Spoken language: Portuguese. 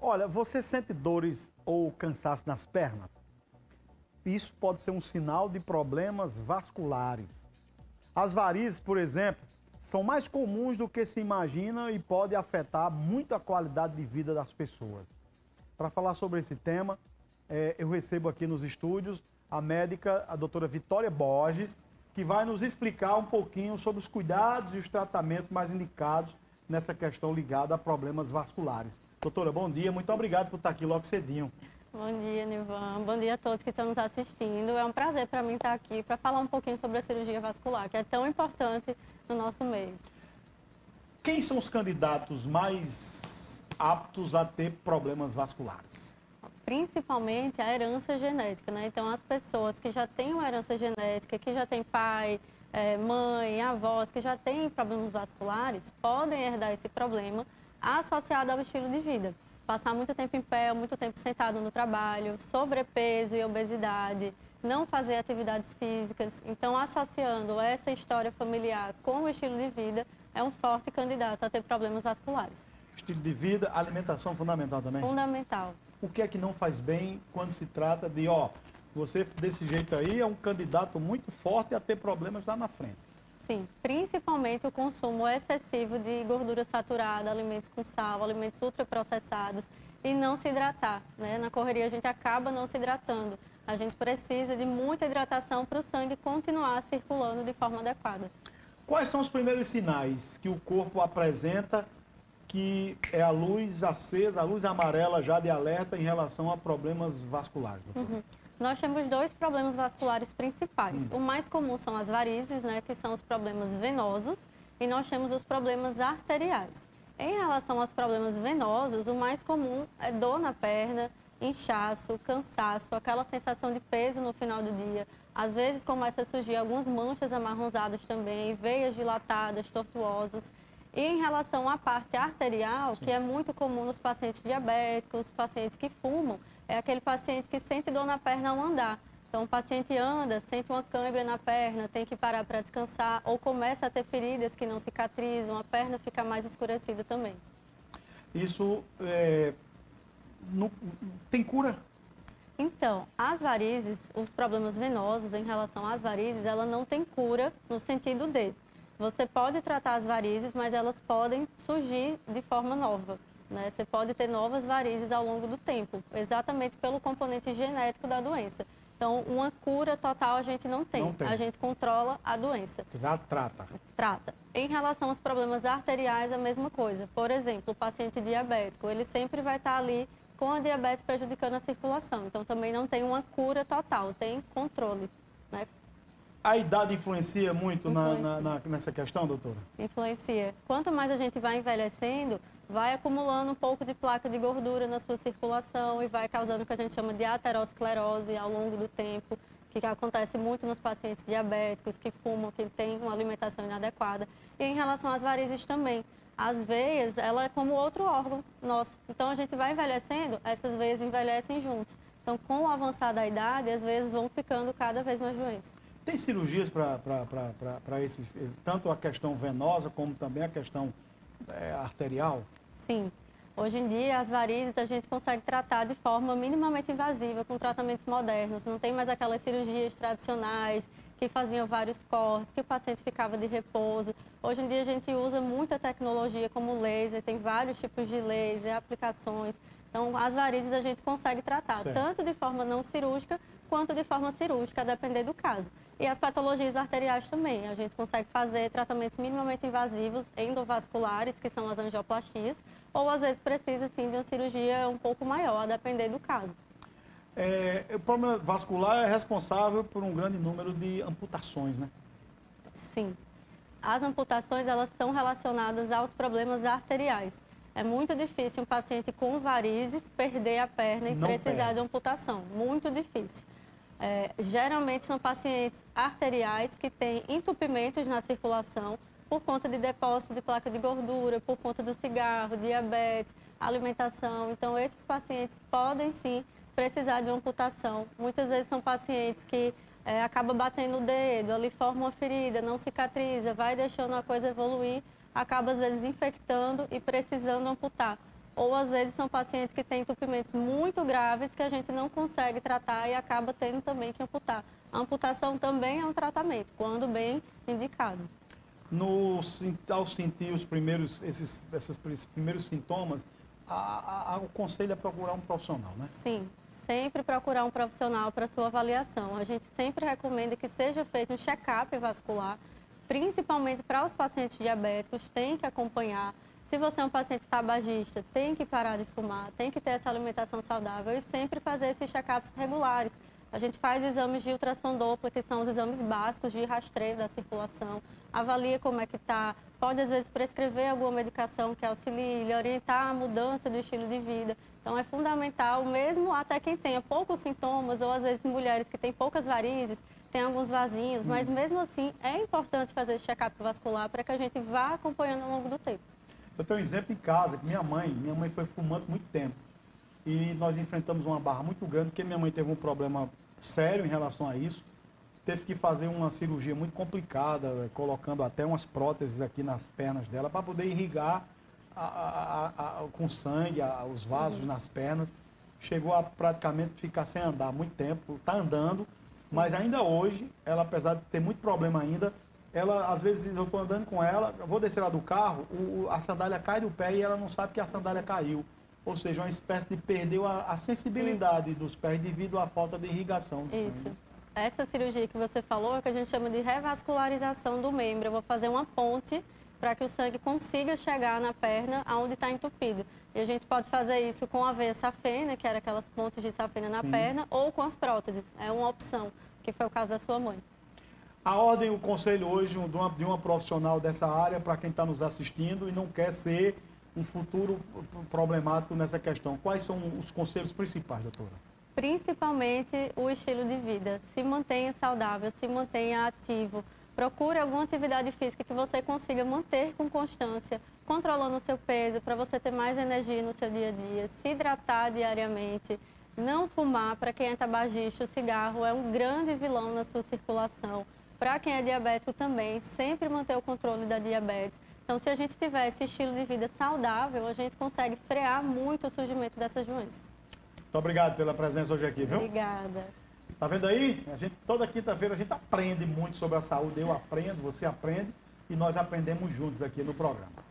Olha, você sente dores ou cansaço nas pernas? Isso pode ser um sinal de problemas vasculares. As varizes, por exemplo, são mais comuns do que se imagina e podem afetar muito a qualidade de vida das pessoas. Para falar sobre esse tema, eu recebo aqui nos estúdios a médica, a doutora Vitória Borges, que vai nos explicar um pouquinho sobre os cuidados e os tratamentos mais indicados nessa questão ligada a problemas vasculares. Doutora, bom dia, muito obrigado por estar aqui logo cedinho. Bom dia, Nilvan. Bom dia a todos que estão nos assistindo. É um prazer para mim estar aqui para falar um pouquinho sobre a cirurgia vascular, que é tão importante no nosso meio. Quem são os candidatos mais aptos a ter problemas vasculares? Principalmente a herança genética, né? Então, as pessoas que já têm uma herança genética, que já têm pai, mãe, avós, que já têm problemas vasculares, podem herdar esse problema associado ao estilo de vida. Passar muito tempo em pé, muito tempo sentado no trabalho, sobrepeso e obesidade, não fazer atividades físicas. Então, associando essa história familiar com o estilo de vida, é um forte candidato a ter problemas vasculares. Estilo de vida, alimentação fundamental também? Fundamental. O que é que não faz bem quando se trata de, você desse jeito aí é um candidato muito forte a ter problemas lá na frente? Sim, principalmente o consumo excessivo de gordura saturada, alimentos com sal, alimentos ultraprocessados e não se hidratar, né? Na correria a gente acaba não se hidratando. A gente precisa de muita hidratação para o sangue continuar circulando de forma adequada. Quais são os primeiros sinais que o corpo apresenta que é a luz acesa, a luz amarela já de alerta em relação a problemas vasculares? Nós temos dois problemas vasculares principais. O mais comum são as varizes, né, que são os problemas venosos, e nós temos os problemas arteriais. Em relação aos problemas venosos, o mais comum é dor na perna, inchaço, cansaço, aquela sensação de peso no final do dia. Às vezes começa a surgir algumas manchas amarronzadas também, veias dilatadas, tortuosas. E em relação à parte arterial, que é muito comum nos pacientes diabéticos, pacientes que fumam, é aquele paciente que sente dor na perna ao andar. Então, o paciente anda, sente uma cãibra na perna, tem que parar para descansar, ou começa a ter feridas que não cicatrizam, a perna fica mais escurecida também. Isso tem cura? Então, as varizes, os problemas venosos em relação às varizes, ela não tem cura no sentido de você pode tratar as varizes, mas elas podem surgir de forma nova, né? Você pode ter novas varizes ao longo do tempo, exatamente pelo componente genético da doença. Então, uma cura total a gente não tem. A gente controla a doença. Já trata? Trata. Em relação aos problemas arteriais, a mesma coisa. Por exemplo, o paciente diabético, ele sempre vai estar ali com a diabetes prejudicando a circulação. Então, também não tem uma cura total, tem controle, né? A idade influencia muito nessa questão, doutora? Influencia. Quanto mais a gente vai envelhecendo, vai acumulando um pouco de placa de gordura na sua circulação e vai causando o que a gente chama de aterosclerose ao longo do tempo, que acontece muito nos pacientes diabéticos, que fumam, que têm uma alimentação inadequada. E em relação às varizes também. As veias, ela é como outro órgão nosso. Então, a gente vai envelhecendo, essas veias envelhecem juntos. Então, com o avançar da idade, as veias vão ficando cada vez mais doentes. Tem cirurgias para tanto a questão venosa como também a questão arterial? Sim. Hoje em dia, as varizes a gente consegue tratar de forma minimamente invasiva, com tratamentos modernos. Não tem mais aquelas cirurgias tradicionais que faziam vários cortes, que o paciente ficava de repouso. Hoje em dia, a gente usa muita tecnologia como laser, tem vários tipos de laser, aplicações. Então, as varizes a gente consegue tratar, tanto de forma não cirúrgica, quanto de forma cirúrgica, a depender do caso. E as patologias arteriais também. A gente consegue fazer tratamentos minimamente invasivos, endovasculares, que são as angioplastias, ou às vezes precisa, sim, de uma cirurgia um pouco maior, a depender do caso. O problema vascular é responsável por um grande número de amputações, né? Sim. As amputações, elas são relacionadas aos problemas arteriais. É muito difícil um paciente com varizes perder a perna e precisar de amputação. Muito difícil. Geralmente são pacientes arteriais que têm entupimentos na circulação por conta de depósito de placa de gordura, por conta do cigarro, diabetes, alimentação. Então, esses pacientes podem sim precisar de uma amputação. Muitas vezes são pacientes que acabam batendo o dedo, ali forma uma ferida, não cicatriza, vai deixando a coisa evoluir, acaba às vezes infectando e precisando amputar. ou às vezes são pacientes que têm entupimentos muito graves que a gente não consegue tratar e acaba tendo também que amputar. A amputação também é um tratamento, quando bem indicado. Ao sentir esses primeiros sintomas, o conselho é procurar um profissional, né? Sim, sempre procurar um profissional para sua avaliação. A gente sempre recomenda que seja feito um check-up vascular, principalmente para os pacientes diabéticos, tem que acompanhar. Se você é um paciente tabagista, tem que parar de fumar, tem que ter essa alimentação saudável e sempre fazer esses check-ups regulares. A gente faz exames de ultrassom Doppler, que são os exames básicos de rastreio da circulação, avalia como é que está, pode às vezes prescrever alguma medicação que auxilie, orientar a mudança do estilo de vida. Então é fundamental, mesmo até quem tenha poucos sintomas, ou às vezes mulheres que têm poucas varizes, tem alguns vasinhos, mas mesmo assim é importante fazer esse check-up vascular para que a gente vá acompanhando ao longo do tempo. Eu tenho um exemplo em casa, que minha mãe foi fumante muito tempo. E nós enfrentamos uma barra muito grande, porque minha mãe teve um problema sério em relação a isso. Teve que fazer uma cirurgia muito complicada, colocando até umas próteses aqui nas pernas dela, para poder irrigar com sangue os vasos nas pernas. Chegou a praticamente ficar sem andar muito tempo, está andando, mas ainda hoje, ela, apesar de ter muito problema ainda, ela, às vezes, eu estou andando com ela, eu vou descer lá do carro, a sandália cai do pé e ela não sabe que a sandália caiu. Ou seja, uma espécie de perdeu a sensibilidade dos pés devido à falta de irrigação do sangue. Essa cirurgia que você falou é o que a gente chama de revascularização do membro. Eu vou fazer uma ponte para que o sangue consiga chegar na perna onde está entupido. E a gente pode fazer isso com a veia safena, que era aquelas pontes de safena na perna, ou com as próteses. É uma opção, que foi o caso da sua mãe. A ordem, o conselho hoje de uma profissional dessa área para quem está nos assistindo e não quer ser um futuro problemático nessa questão. Quais são os conselhos principais, doutora? Principalmente o estilo de vida. Se mantenha saudável, se mantenha ativo. Procure alguma atividade física que você consiga manter com constância, controlando o seu peso, para você ter mais energia no seu dia a dia. Se hidratar diariamente. Não fumar. Para quem é tabagista, o cigarro é um grande vilão na sua circulação. Para quem é diabético também, sempre manter o controle da diabetes. Então, se a gente tiver esse estilo de vida saudável, a gente consegue frear muito o surgimento dessas doenças. Muito obrigado pela presença hoje aqui, viu? Obrigada. Tá vendo aí? Toda quinta-feira a gente aprende muito sobre a saúde. Eu aprendo, você aprende e nós aprendemos juntos aqui no programa.